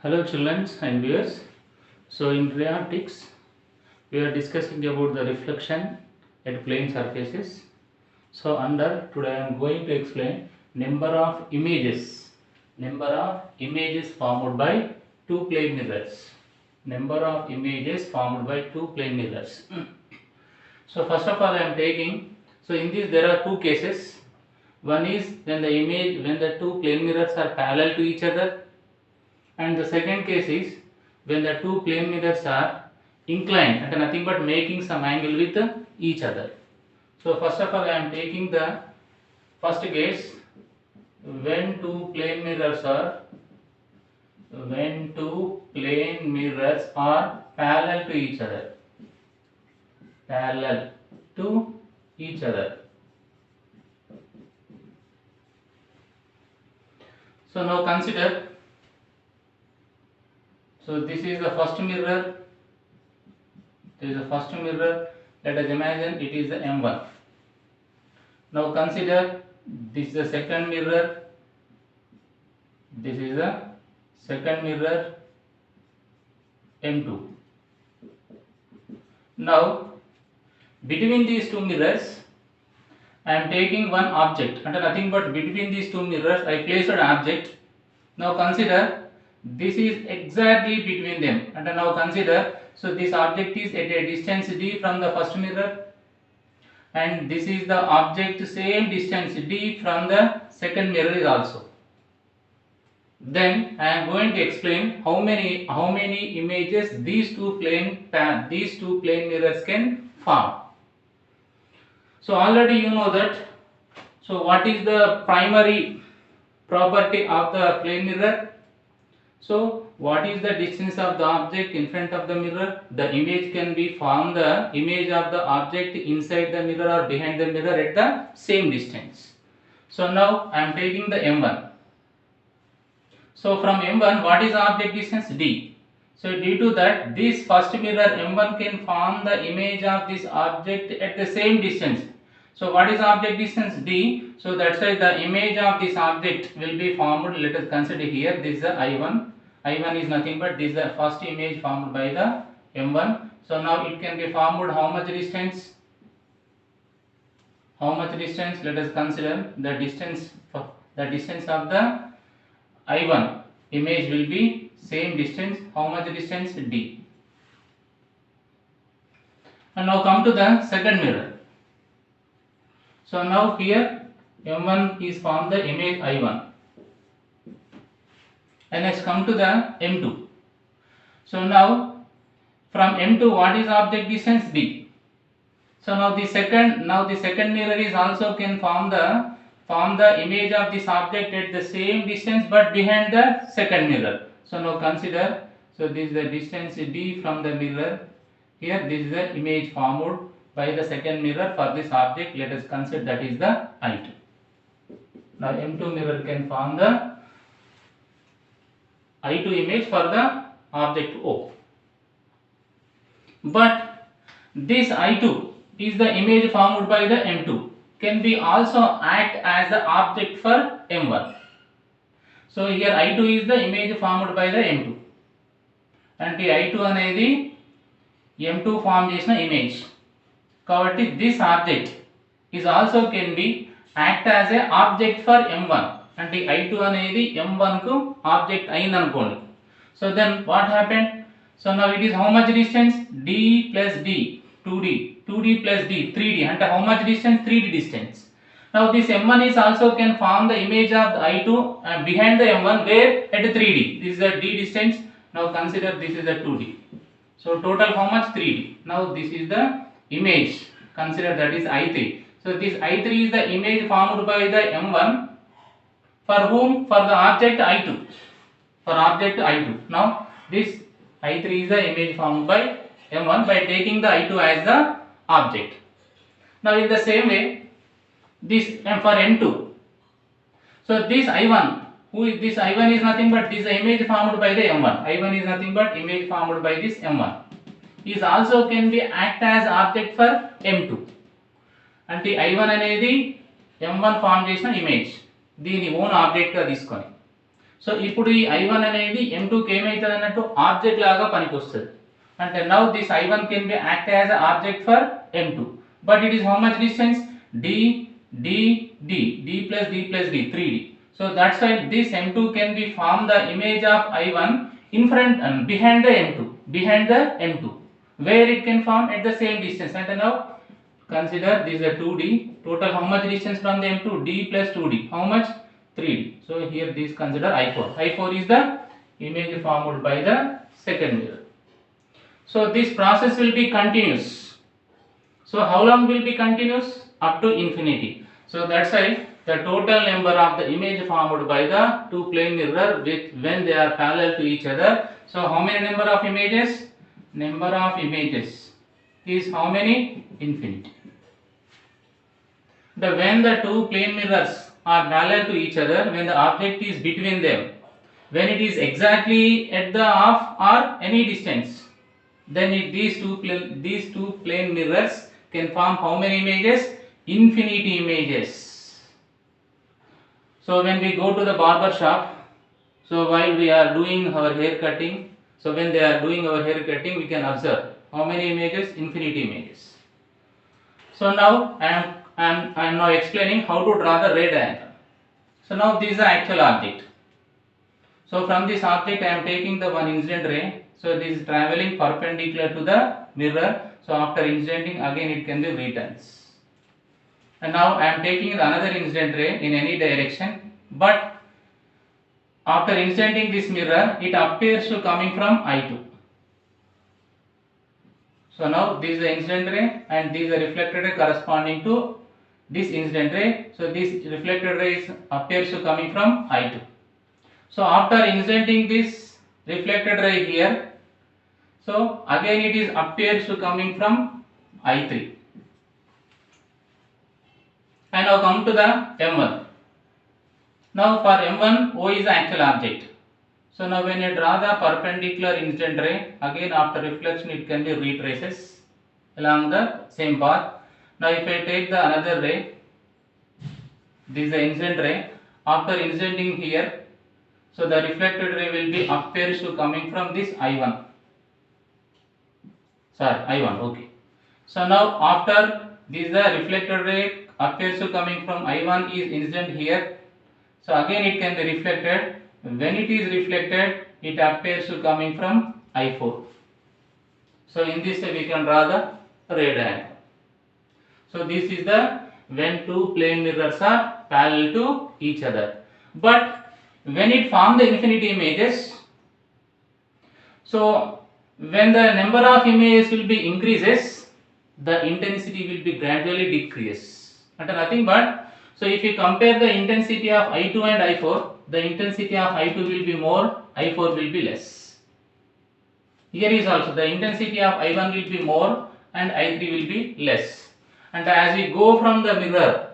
Hello children and viewers. So in rhetorics we are discussing about the reflection at plane surfaces. So under today I am going to explain number of images. Number of images formed by two plane mirrors. Number of images formed by two plane mirrors. So first of all I am taking, so in this there are two cases. One is when the two plane mirrors are parallel to each other, and the second case is when the two plane mirrors are inclined and nothing but making some angle with each other. So first of all I am taking the first case when two plane mirrors are parallel to each other. Parallel to each other. So now consider, so this is the first mirror. This is the first mirror. Let us imagine it is the M1. Now consider this is the second mirror. This is the second mirror M2. Now between these two mirrors I am taking one object, and nothing but between these two mirrors I placed an object. Now consider this is exactly between them, and now consider, so this object is at a distance d from the first mirror, and this is the object same distance d from the second mirror is also. Then I am going to explain how many images these two plane mirrors can form. So already you know that. So what is the primary property of the plane mirror? So what is the distance of the object in front of the mirror? The image can be formed, the image of the object inside the mirror or behind the mirror at the same distance. So now I am taking the M1. So from M1 what is the object distance? D. So due to that, this first mirror M1 can form the image of this object at the same distance. So what is object distance? D. So that's why the image of this object will be formed. Let us consider here, this is the I1. I1 is nothing but this is the first image formed by the M1. So now it can be formed how much distance? How much distance? Let us consider the distance of the I1 image will be same distance. How much distance? D. And now come to the second mirror. So now here M1 is formed the image I1, and next come to the M2. So now from M2 what is object distance? D. So now the second mirror is also can form the image of this object at the same distance but behind the second mirror. So now consider, so this is the distance D from the mirror. Here this is the image formed by the second mirror for this object. Let us consider that is the I2. Now M2 mirror can form the I2 image for the object O. But this I2 is the image formed by the M2 can be also act as the object for M1. So here I2 is the image formed by the M2, and the I2 అనేది M2 form చేసిన image. కాబట్టి this object is also can be act as a object for M1, అంటే I2 అనేది M1 కు object అయింది అనుకోండి. So then what happened? So now it is how much distance? D plus D, 2D plus D, 3D, అంటే how much distance? 3D distance. Now this M1 is also can form the image of the I2 behind the M1 where at 3D. This is the D distance. Now consider this is the 2D. So total how much? 3D. Now this is the image. Consider that is I3. So this I3 is the image formed by the M1 for whom? For the object I2. For object I2. Now this I3 is the image formed by M1 by taking the I2 as the object. Now in the same way, this for M2. So this I1, this I1 is nothing but this image formed by the M1. I1 is nothing but image formed by this M1. Is also can be act as object for M2. అంటే I1 అనేది M1 form చేసిన image, దీని own object గా తీసుకొని. So ఇప్పుడు ఈ I1 అనేది M2 కి ఏమైతుంది అన్నట్టు ఆబ్జెక్ట్ లాగా పనికొస్తుంది. అంటే now this I1 can be act as a object for M2, but it is how much distance D D D D plus D plus D 3D. So that's why this M2 can be form the image of I1 in front and behind the M2, where it can form at the same distance. And now consider this is a 2D, total how much distance from the M2? D plus 2D, how much? 3D. So here this consider I4 is the image formed by the second mirror. So this process will be continuous. So how long will be continuous? Up to infinity. So that's why the total number of the image formed by the two plane mirror with when they are parallel to each other. So how many number of images? Number of images is how many? Infinity. When the two plane mirrors are parallel to each other, when the object is between them, when it is exactly at the half or any distance, then these two plane mirrors can form how many images? Infinity images. So when we go to the barber shop, so while we are doing our hair cutting, so when they are doing our hair cutting, we can observe how many images? Infinity images. So now I am now explaining how to draw the ray diagram. So now this is the actual object. So from this object I am taking the one incident ray. So this is traveling perpendicular to the mirror. So after incidenting, again it can be returns. And now I am taking another incident ray in any direction, but after incidenting this mirror, it appears to coming from I2. So now this is the incident ray and this is the reflected ray corresponding to this incident ray. So this reflected ray appears to coming from I2. So after incidenting this reflected ray here, so again it is appears to coming from I3. And now come to the M1. Now for M1, O is the actual object. So now when you draw the perpendicular incident ray, again after reflection it can be retraces along the same path. Now if I take the another ray, this is the incident ray. After incidenting here, so the reflected ray will be appears to coming from this I1. Okay. So now after this the reflected ray appears to coming from I1 is incident here. So again it can be reflected. When it is reflected, it appears to coming from I4. So in this way we can draw the ray diagram. So this is the when two plane mirrors are parallel to each other. But when it form the infinity images, so when the number of images will be increases, the intensity will be gradually decrease. And nothing but, so if you compare the intensity of I2 and I4, the intensity of I2 will be more, I4 will be less. Here is also the intensity of I1 will be more and I3 will be less. And as we go from the mirror,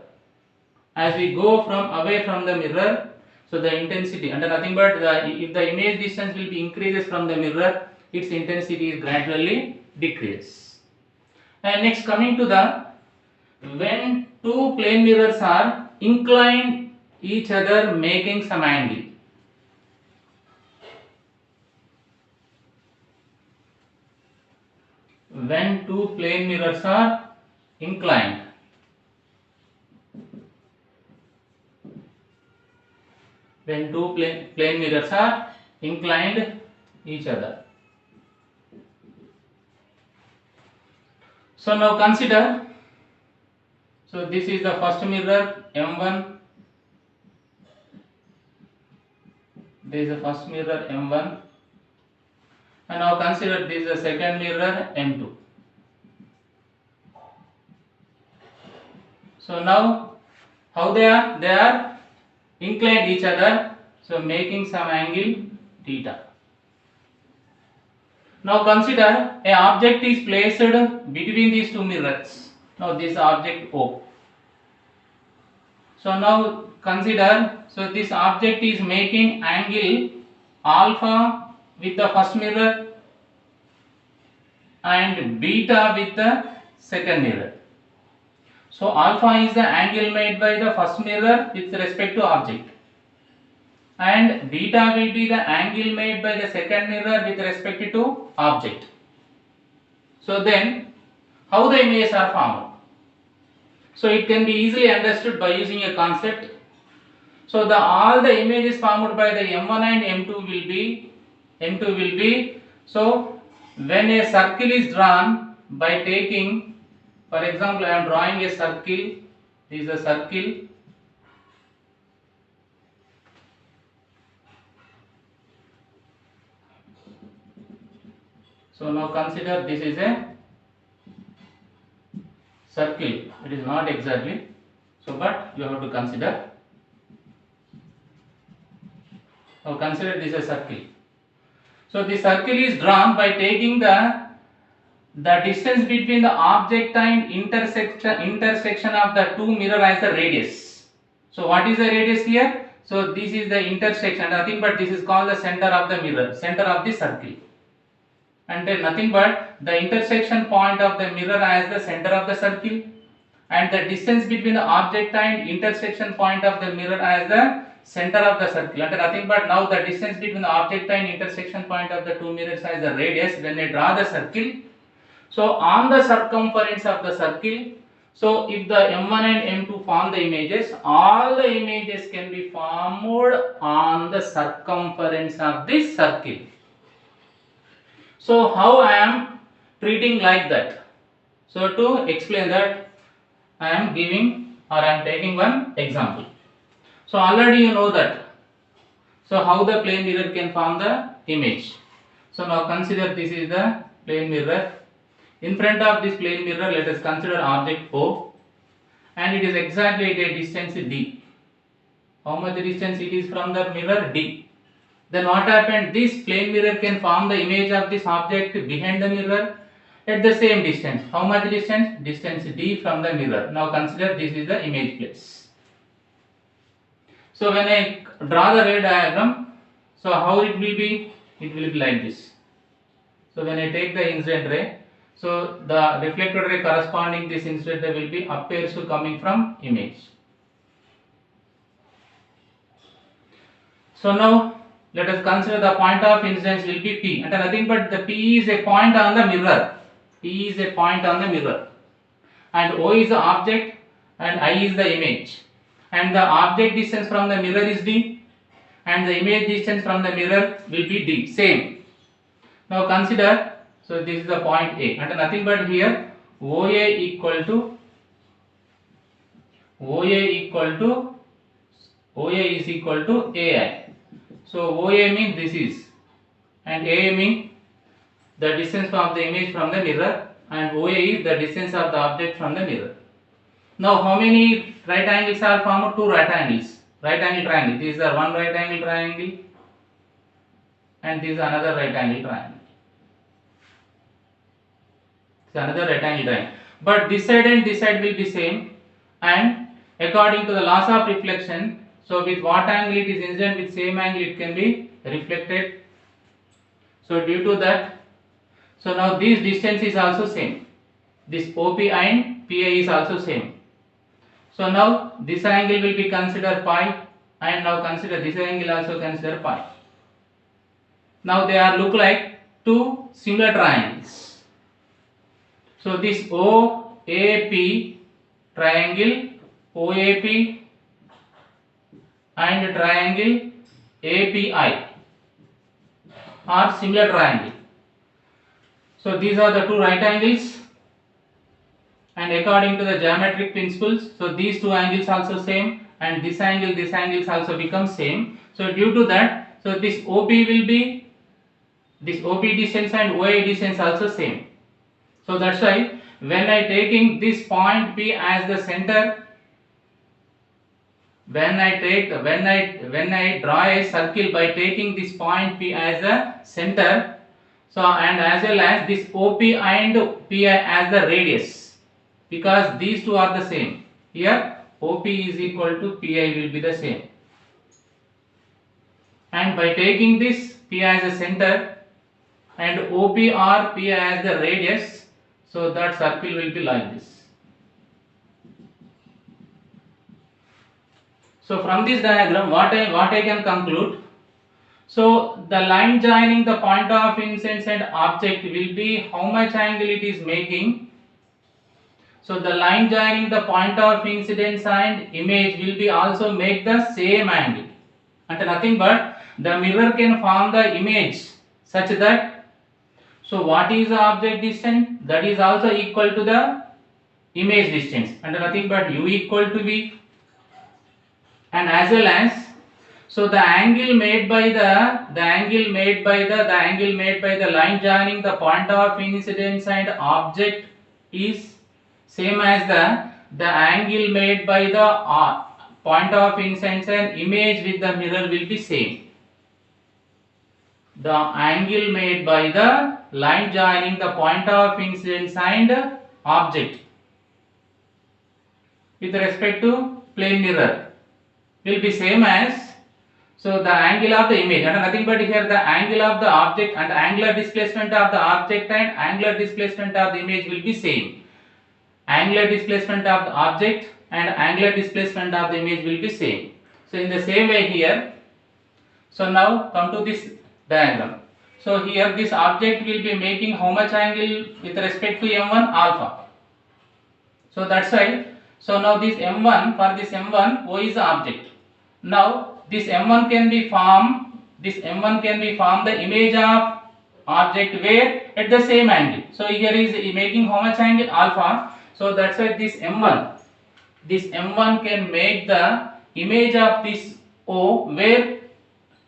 as we go from away from the mirror, so the intensity and nothing but if the image distance will be increases from the mirror, its intensity is gradually decrease. And next coming to the when two plane mirrors are inclined each other making some angle. When two plane mirrors are inclined, when two plane mirrors are inclined each other. So now consider, so this is the first mirror M1, this is the first mirror M1, and now consider this is the second mirror M2. So now how they are inclined each other, so making some angle theta. Now consider a object is placed between these two mirrors. Now this object O. So now consider, so this object is making angle alpha with the first mirror and beta with the second mirror. So alpha is the angle made by the first mirror with respect to object. and beta will be the angle made by the second mirror with respect to object. So then how the images are formed? So it can be easily understood by using a concept. So the all the images formed by the M1 and M2 will be so when a circle is drawn by taking, for example, I am drawing a circle. This is a circle. So now consider this is a circle. It is not exactly. So but you have to consider. Now consider this a circle. So the circle is drawn by taking the distance between the object and intersection of the two mirror as the radius. So what is the radius here? So this is the intersection, nothing but this is called the center of the mirror, center of the circle, and then nothing but the intersection point of the mirror as the center of the circle, and the distance between the object and intersection point of the mirror as the center of the circle, and nothing but now the distance between the object and intersection point of the two mirrors as the radius. When I draw the circle, so on the circumference of the circle, so if the M1 and M2 form the images, all the images can be formed on the circumference of this circle. So how I am treating like that? So to explain that, I am giving or I am taking one example. So already you know that. So how the plane mirror can form the image. So now consider this is the plane mirror. In front of this plane mirror, let us consider object O, and it is exactly at a distance D. How much distance it is from the mirror? D. Then what happened? This plane mirror can form the image of this object behind the mirror at the same distance. How much distance? Distance D from the mirror. Now consider this is the image place. So when I draw the ray diagram, so how it will be? It will be like this. So when I take the incident ray, so the reflected ray corresponding this incident ray will be appears to coming from image. So now let us consider the point of incidence will be P, and nothing but the P is a point on the mirror. P is a point on the mirror, and O is the object and I is the image, and the object distance from the mirror is D, and the image distance from the mirror will be D, same. Now consider, so this is the point A, and nothing but here OA equal to OA is equal to AI. So OA means this is, and AA means the distance from the image from the mirror, and OA is the distance of the object from the mirror. Now how many right angles are formed? Two right angles. Right angle triangle. This is the one right angle triangle, and this is another right angle triangle. Another right angle triangle, but this side and this side will be same, and according to the laws of reflection, so with what angle it is incident, with same angle it can be reflected. So due to that, so now this distance is also same, this OP and PA is also same. So now this angle will be considered pi, and now consider this angle also consider pi. Now they are look like two similar triangles. So this OAP triangle, OAP and triangle API are similar triangle. So these are the two right angles, and according to the geometric principles, so these two angles also same, and this angles also become same. So due to that, so this OP will be, this OP distance and OA distance also same. So that's why when I taking this point P as the center, when I draw a circle by taking this point P as the center, so and as well as this OP and PI as the radius, because these two are the same. Here OP is equal to PI will be the same, and by taking this P as a center and OP or PI as the radius, so that circle will be like this. So from this diagram, what I can conclude. So the line joining the point of incidence and object will be how much angle it is making. So the line joining the point of incidence and image will be also make the same angle. And nothing but the mirror can form the image such that, so what is the object distance, that is also equal to the image distance, and nothing but u equal to v. And as well as, so the angle made by the angle made by the line joining the point of incidence and object is same as the angle made by the point of incidence and image with the mirror will be same. The angle made by the line joining the point of incidence and object with respect to plane mirror will be same as, so the angle of the image, and nothing but here the angle of the object and angular displacement of the object and angular displacement of the image will be same. Angular displacement of the object and angular displacement of the image will be same. So in the same way here, so now come to this diagram. So here this object will be making how much angle with respect to m1? Alpha. So that's why, so now this m1, for this m1, O is the object. Now this m1 can be formed, the image of object where at the same angle. So here is making how much angle? Alpha. So that's why this m1 can make the image of this O where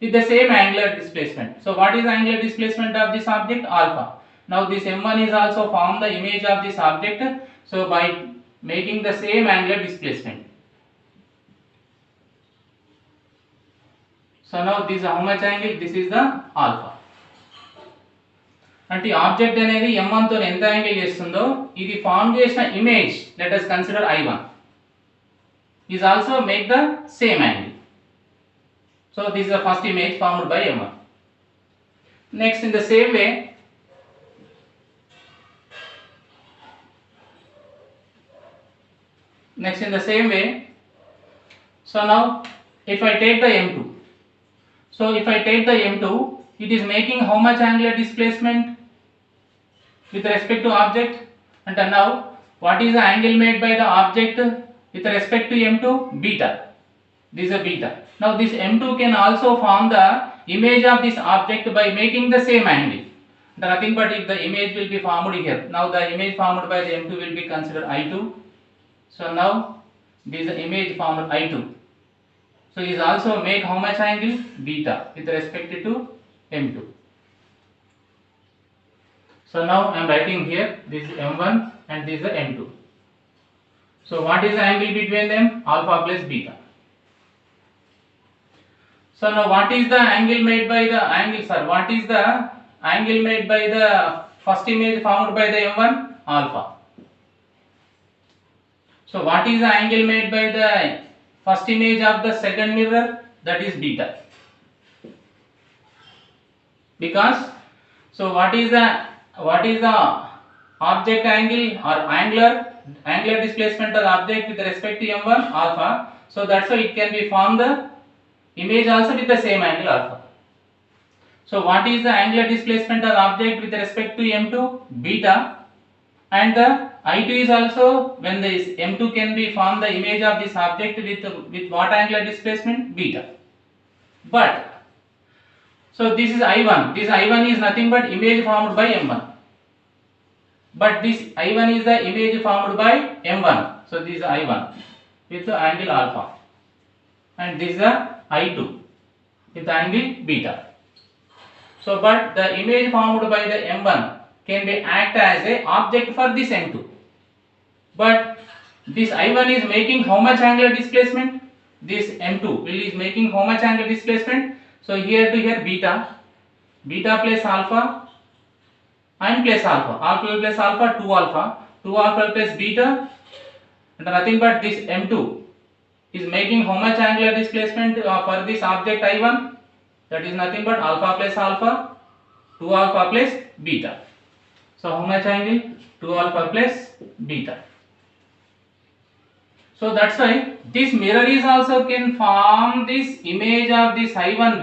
with the same angular displacement. So what is angular displacement of this object? Alpha. Now this m1 is also form the image of this object, so by making the same angular displacement. So now this is how much angle? This is the alpha. అంటే object అనేది m1 తో ఎంత angle చేస్తుందో ఇది form చేసిన image, let us consider I1, is also make the same angle. So this is the first image formed by m1. Next in the same way, so now if I take the m2, so if I take the m2, it is making how much angular displacement with respect to object? And now what is the angle made by the object with respect to m2? Beta. This is a beta. Now this m2 can also form the image of this object by making the same angle. Nothing but if the image will be formed here. Now the image formed by the m2 will be considered I2. So now this is the image formed I2. So is also make how much angle? Beta with respect to m2. So now I am writing here, this is m1 and this is the m2. So what is the angle between them? Alpha plus beta. So now what is the angle made by the first image formed by the m1? Alpha. So what is the angle made by the first image of the second mirror? That is beta. Because, so what is the object angle or angular displacement of the object with respect to m1? Alpha. So that's why it can be formed the image also with the same angle alpha. So what is the angular displacement of the object with respect to m2? Beta. And the I2 is also, when this m2 can be formed the image of this object with what angular displacement? Beta. But so this is I1. This I1 is nothing but image formed by m1. But this I1 is the image formed by m1. So this is I1 with the angle alpha. And this is the I2 with the angle beta. So but the image formed by the m1 can be act as a object for this m2. But this I1 is making how much angular displacement? This m2 is making how much angular displacement? So here to here beta plus alpha and plus alpha plus alpha 2 alpha plus beta, and nothing but this m2 is making how much angular displacement for this object I1? That is nothing but alpha plus alpha 2 alpha plus beta. So how much angle? 2 alpha plus beta. So that's why this mirror is also can form this image of this I1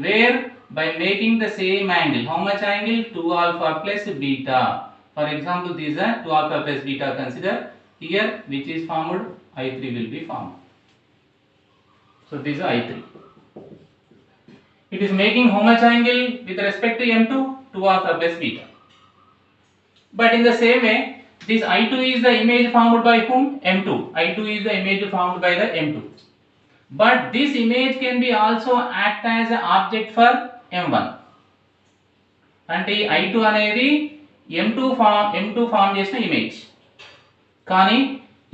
where by making the same angle. How much angle? 2 alpha plus beta. For example, these are 2 alpha plus beta consider here, which is formed, I3 will be formed. So this is I3. It is making how much angle with respect to M2? 2 alpha plus beta. But in the same way, this I2 is the image formed by whom? M2. I2 is the image formed by the M2. But this image can be also act as an object for M1. అంటే I2 అనేది M2 form చేసిన image. కానీ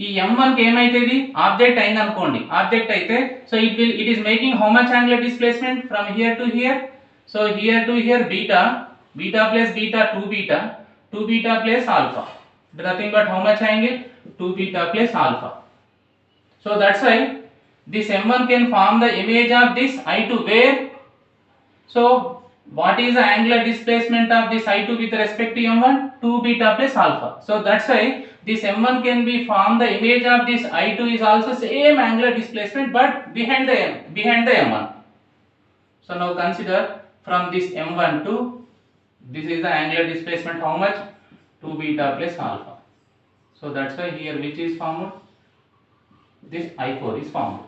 ఈ M1 కి ఏమైతేది object అయింది అనుకోండి. Object అయితే so it is making how much angular displacement from here to hear. So here to hear beta plus beta 2 beta plus alpha. Nothing but how much angle? 2 beta plus alpha. So that's why this M1 can form the image of this I2 where. So what is the angular displacement of this I2 with respect to M1? 2 beta plus alpha. So that's why this M1 can be form the image of this I2 is also same angular displacement but behind the M1. So now consider from this M1 to this is the angular displacement how much? 2 beta plus alpha. So that's why here which is formed? This I4 is formed.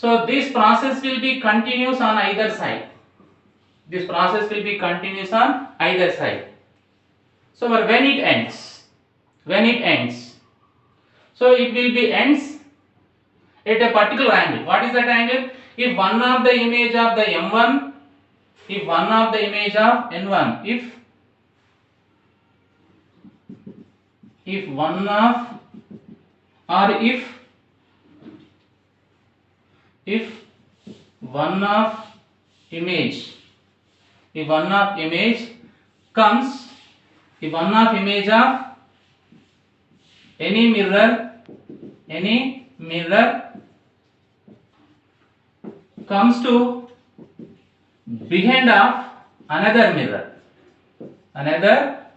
So this process will be continuous on either side. This process will be continuous on either side. So when it ends, so it will be ends at a particular angle. What is that angle? If one of the image of the M1, if one of the image of N1, if one of or if one of image comes, if one of image of any mirror comes to behind of another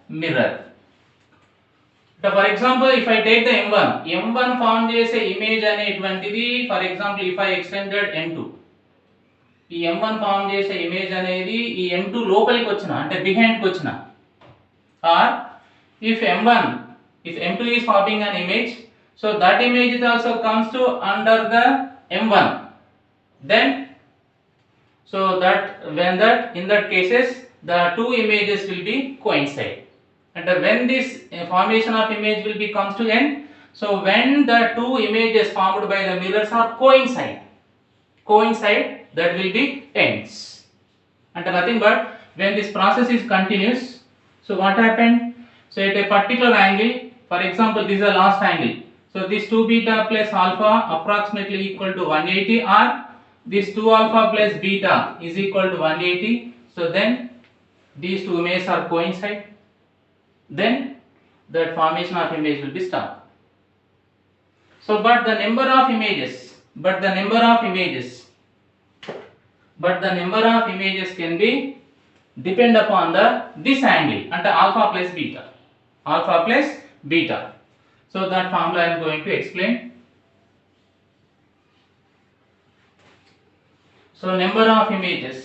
mirror. So for example, if I take the M1 form చేసే image అనేటువంటిది for example if I extended M2, ఈ M1 form చేసే image అనేది ఈ M2 లోపలికి వచ్చిన అంటే behind కి వచ్చిన, or if M2 is forming an image, so that image also comes to under the M1, then so that in that cases the two images will be coincide. And when this formation of image will be comes to end, so when the two images formed by the mirrors are coincide, that will be ends. And nothing but when this process is continuous, so what happened? So at a particular angle, for example this is the last angle, so this 2 beta plus alpha approximately equal to 180, or this 2 alpha plus beta is equal to 180. So then these two images are coincide, then that formation of image will be stopped. So but the number of images can be depend upon this angle and alpha plus beta. So that formula I am going to explain. So number of images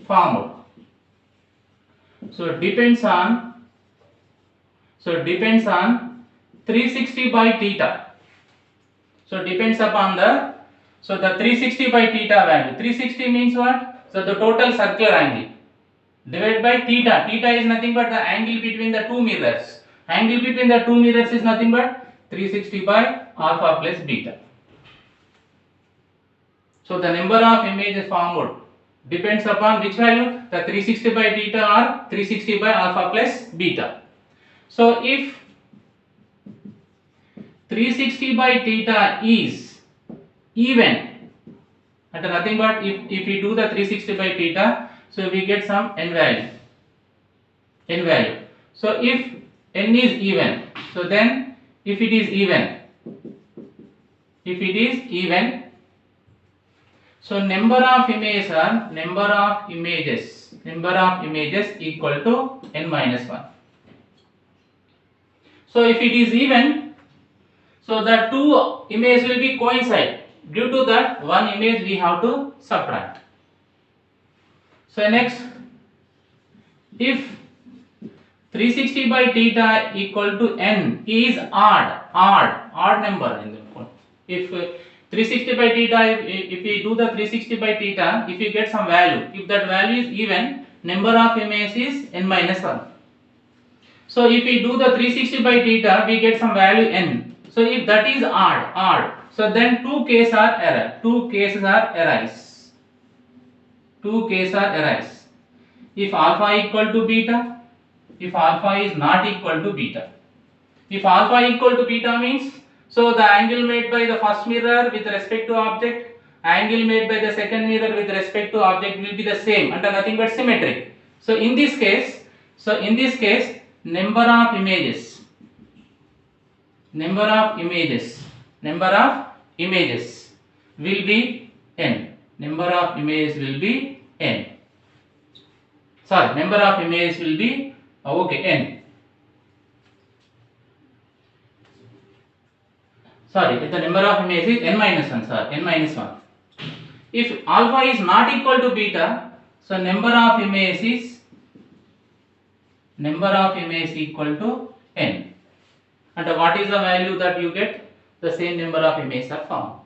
formed. So depends on 360 by theta. So depends upon the 360 by theta value. 360 means what? So the total circular angle divided by theta. Theta is nothing but the angle between the two mirrors. Angle between the two mirrors is nothing but 360 by alpha plus beta. So the number of images formed depends upon which value? The 360 by theta or 360 by alpha plus beta. So if 360 by theta is even, and nothing but if we do the 360 by theta, so we get some n value. So if n is even, so then if it is even, So number of images are number of images equal to n minus 1. So if it is even, so the two images will be coincide. Due to that, one image we have to subtract. So next, if 360 by theta equal to n is odd number in the code. If 360 by theta, if we do the 360 by theta, if we get some value, if that value is even, number of images is n minus 1. So if we do the 360 by theta, we get some value n. So if that is odd, so then two cases are arise. If alpha equal to beta, if alpha is not equal to beta. If alpha equal to beta means, so the angle made by the first mirror with respect to object, angle made by the second mirror with respect to object will be the same and nothing but symmetric. So in this case, number of images will be n. Number of images will be n. Sorry, number of images will be n. Sorry, if the number of images is n minus 1, n minus 1. If alpha is not equal to beta, so number of images is equal to n. And what is the value that you get? The same number of images are formed.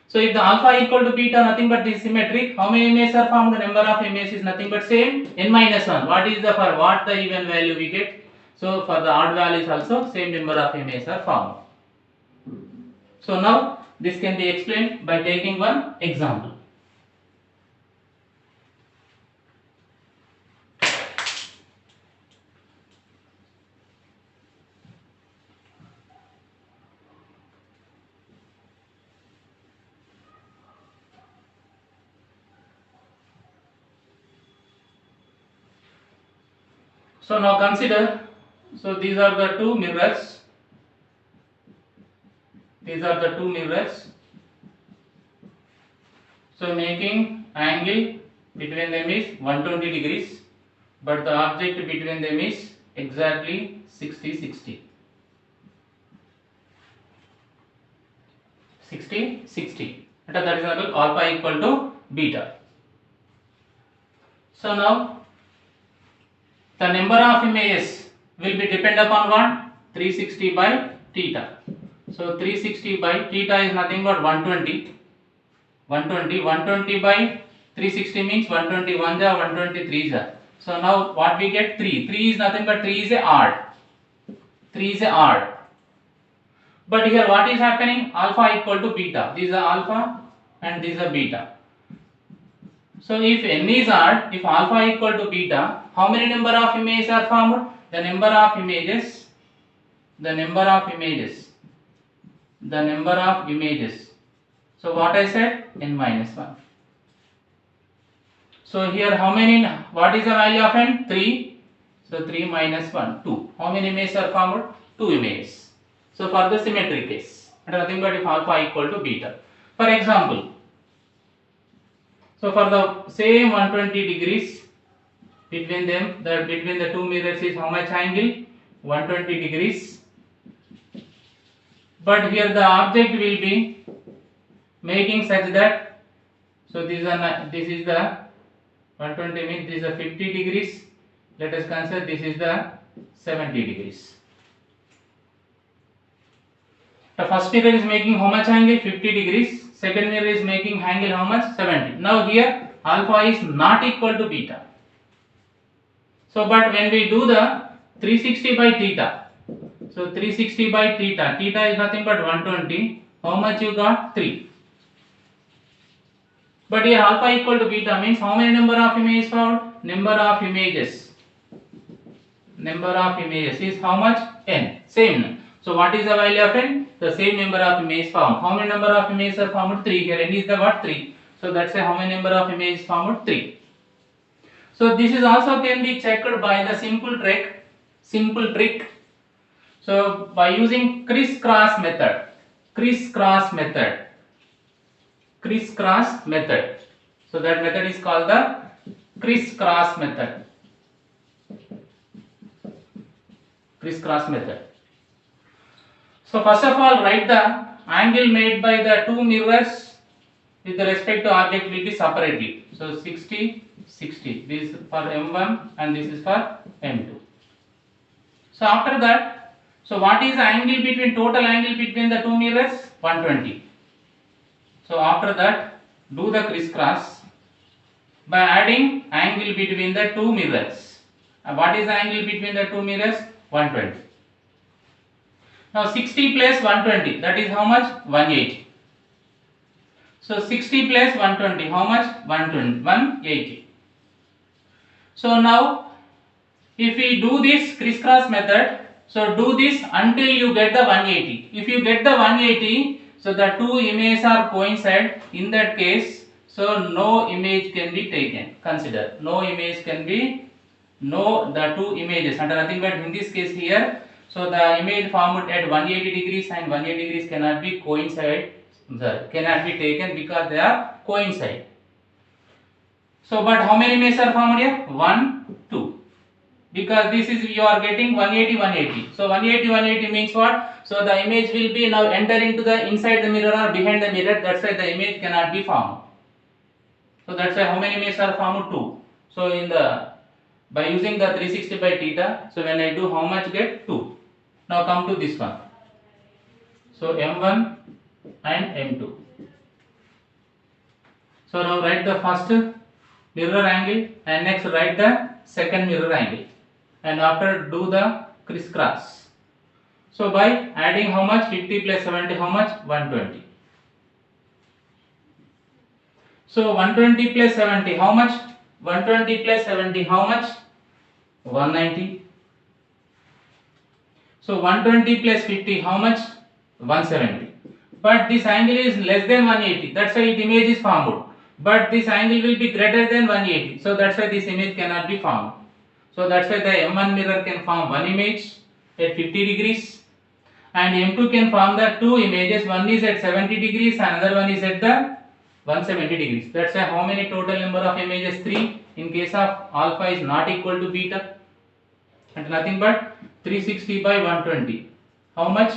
So if the alpha equal to beta, nothing but this symmetric, how many images are formed? The number of images is nothing but same, n minus 1. What is the for what the even value we get? So for the odd values also same number of images are formed. So now this can be explained by taking one example. So now consider, so these are the two mirrors. So making angle between them is 120 degrees, but the object between them is exactly 60. And that is called alpha equal to beta. So now the number of images will be depend upon what? 360 by theta. So 360 by theta is nothing but 120. 120 by 360 means 120 1s are 120 3s are. So now what we get? 3. 3 is nothing but 3 is a odd. But here what is happening? Alpha equal to beta. This is alpha and this is beta. So if n is odd, if alpha equal to beta, how many number of images are formed? The number of images. So what I said? N minus 1. So here how many, what is the value of n? 3. So 3 minus 1, 2. How many images are formed? 2 images. So for the symmetric case, and nothing but if alpha equal to beta. For example, so for the same 120 degrees between them, between the two mirrors is how much angle? 120 degrees. But here the object will be making such that, so this is the 120 means this is the 50 degrees. Let us consider this is the 70 degrees. The first mirror is making how much angle? 50 degrees. Second mirror is making angle how much? 70. Now here alpha is not equal to beta. So but when we do the 360 by theta, so 360 by theta is nothing but 120. How much you got? 3. But here alpha equal to beta means how many number of images found? Number of images is how much? N. Same. So what is the value of n? The same number of images found. How many number of images are found? 3. Here n is the what? 3. So that's how many number of images found? 3. So this is also can be checked by the simple trick. So by using crisscross method. crisscross method. So that method is called the crisscross method. Crisscross method. So first of all, write the angle made by the two mirrors with respect to object will be separately. So 60, 60. This is for M1 and this is for M2. So after that, so what is the angle between, total angle between the two mirrors? 120. So after that, do the crisscross by adding angle between the two mirrors. What is the angle between the two mirrors? 120. Now 60 plus 120, that is how much? 180. So 60 plus 120, how much? 120, 180. So now if we do this crisscross method, so do this until you get the 180. If you get the 180, so the two images are coincide. In that case, so no image can be taken. Consider no image can be, the two images, and nothing but in this case here, so the image formed at 180 degrees and 180 degrees cannot be coincide, cannot be taken because they are coincide. So but how many images are formed here? 1, 2. Because this is, you are getting 180, 180. So 180, 180 means what? So the image will be now enter into the inside the mirror or behind the mirror. That's why the image cannot be formed. So that's why how many images are formed? 2. So in the, by using the 360 by theta, so when I do, how much get? 2. Now come to this one. So M1 and M2. So now write the first mirror angle and next write the second mirror angle, and after do the crisscross. So by adding how much? 50 plus 70, how much? 120. So 120 plus 70, how much? 120 plus 70, how much? 190. So 120 plus 50, how much? 170. But this angle is less than 180. That's why the image is formed. But this angle will be greater than 180. So that's why this image cannot be formed. So that's why the M1 mirror can form one image at 50 degrees, and M2 can form the two images. One is at 70 degrees, another one is at the 170 degrees. That's why how many total number of images? 3. In case of alpha is not equal to beta, and nothing but 360 by 120. How much?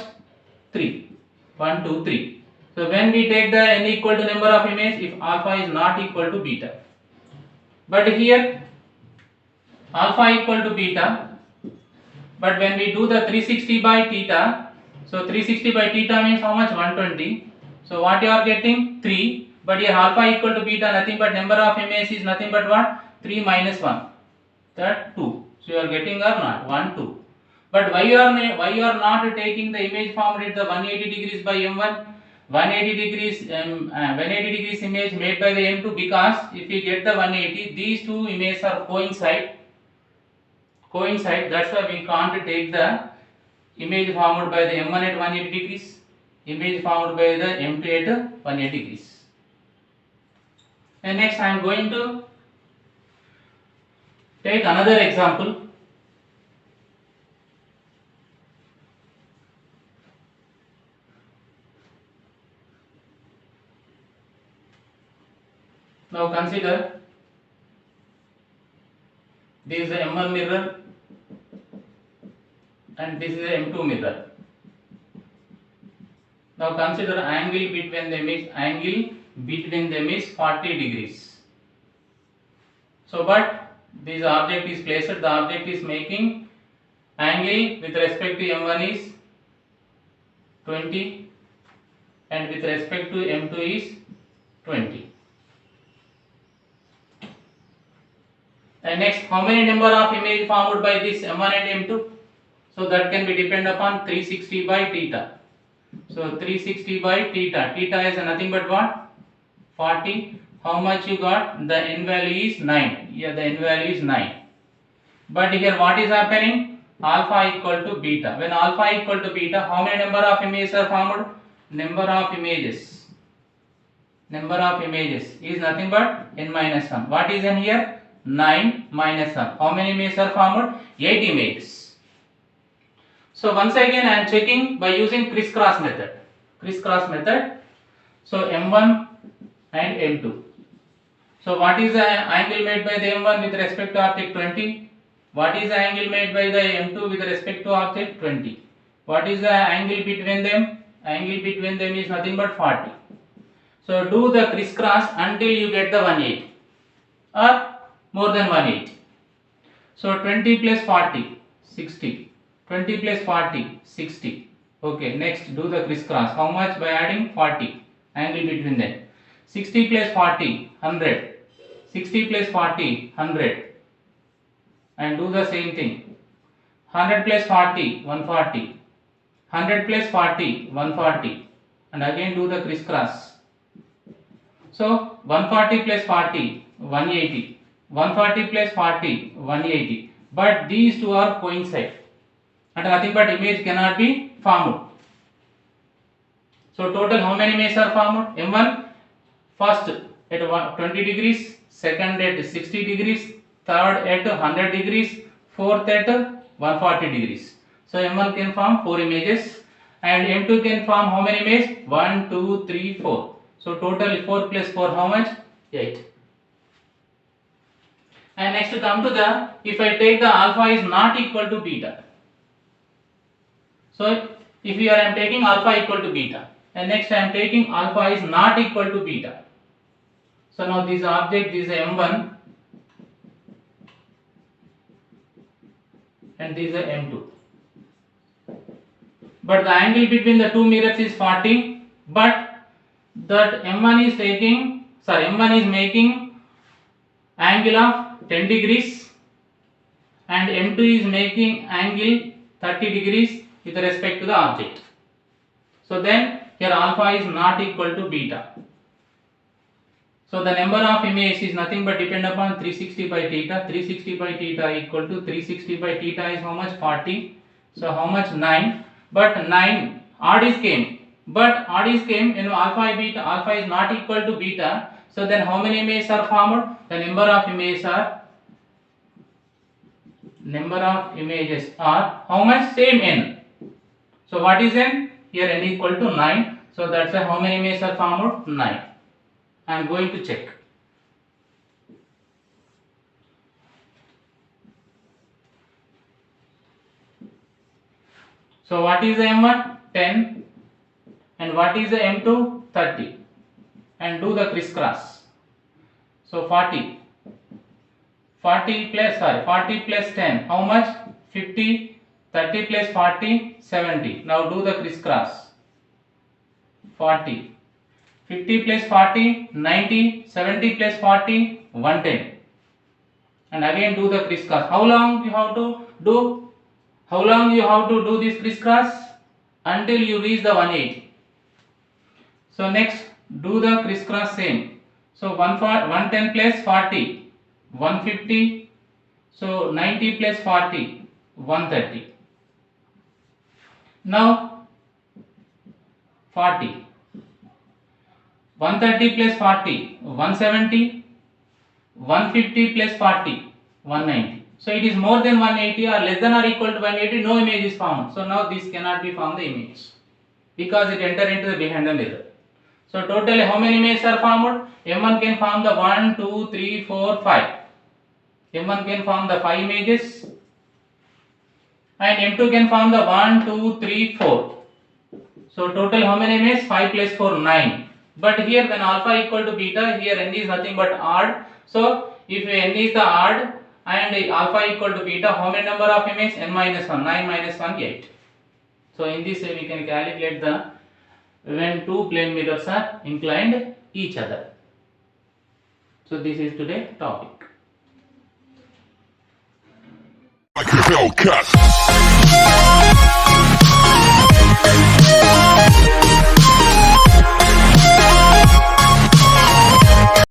3. 1, 2, 3. So when we take the n equal to number of images, if alpha is not equal to beta, but here alpha equal to beta, but when we do the 360 by theta, so 360 by theta means how much? 120. So what you are getting? 3. But here alpha equal to beta, nothing but number of images is nothing but what? 3 minus 1, that 2. So you are getting or not? 1, 2. But why you are not taking the image formed at the 180 degrees by M1, 180 degrees image made by the M2? Because if you get the 180, these two images are coincide. That's why we can't take the image formed by the M1 at 180 degrees, image formed by the M2 at 180 degrees. And next I am going to take another example. Now consider this is the M1 mirror and this is the M2 mirror. Now consider angle between them is 40 degrees. So but this object is placed, the object is making angle with respect to M1 is 20 and with respect to M2 is 20. And next, how many number of image formed by this M1 and M2? So that can be depend upon 360 by theta. So 360 by theta. Theta is nothing but what? 40. How much you got? The n value is 9. Yeah, the n value is 9. But here what is happening? Alpha equal to beta. When alpha equal to beta, how many number of images are formed? Number of images is nothing but n minus 1. What is n here? 9 minus 1. How many images are formed? 8 images. So once again I am checking by using crisscross method. So M1 and M2. So what is the angle made by the M1 with respect to object 20? What is the angle made by the M2 with respect to object 20? What is the angle between them? Angle between them is nothing but 40. So do the crisscross until you get the 180 or more than 180. So 20 plus 40, 60. 20 plus 40, 60. Okay, next do the crisscross. How much? By adding 40. Angle between them. 60 plus 40, 100. 60 plus 40, 100. And do the same thing. 100 plus 40, 140. 100 plus 40, 140. And again do the crisscross. So 140 plus 40, 180. 140 plus 40, 180. But these two are coincide. And nothing but image cannot be formed. So total how many images are formed? M1 first at 20 degrees, second at 60 degrees, third at 100 degrees, fourth at 140 degrees. So M1 can form 4 images and M2 can form how many images? 1, 2, 3, 4. So total 4 plus 4 how much? 8. And next come to the, if I take the alpha is not equal to beta. So if I am taking alpha equal to beta and next I am taking alpha is not equal to beta. So now this object is M1 and this is M2. But the angle between the two mirrors is 40, but that M1 is making angle of 10 degrees and M2 is making angle 30 degrees with respect to the object. So then here alpha is not equal to beta. So the number of images is nothing but depend upon 360 by theta. 360 by theta equal to 360 by theta is how much? 40. So how much? 9. But 9 odd is came. But odd is came when alpha is not equal to beta. So then how many images are formed? The number of images are how much? Same n. So what is n? Here n equal to 9. So that's why how many images are formed? 9. I am going to check. So what is the M1? 10. And what is the M2? 30. And do the crisscross. So 40 plus 10, how much? 50. 30 plus 40, 70. Now do the crisscross. 40. 50 plus 40, 90. 70 plus 40, 110. And again do the crisscross. How long you have to do this crisscross? Until you reach the 180. So next do the crisscross same. So 110 plus 40, 150. So 90 plus 40, 130. Now 40. 130 plus 40, 170. 150 plus 40, 190. So it is more than 180 or less than or equal to 180, no image is found. So now this cannot be found the image because it enter into the behind the mirror. So totally how many images are formed? M1 can form the 1, 2, 3, 4, 5. M1 can form the 5 images and M2 can form the 1, 2, 3, 4. So total how many images? 5 plus 4, 9. But here when alpha equal to beta, here n is nothing but odd. So if n is the odd and alpha equal to beta, how many number of images? N minus 1, 9 minus 1, 8. So in this way we can calculate the when two plane mirrors are inclined each other. So this is today's topic. Like a Hellcat.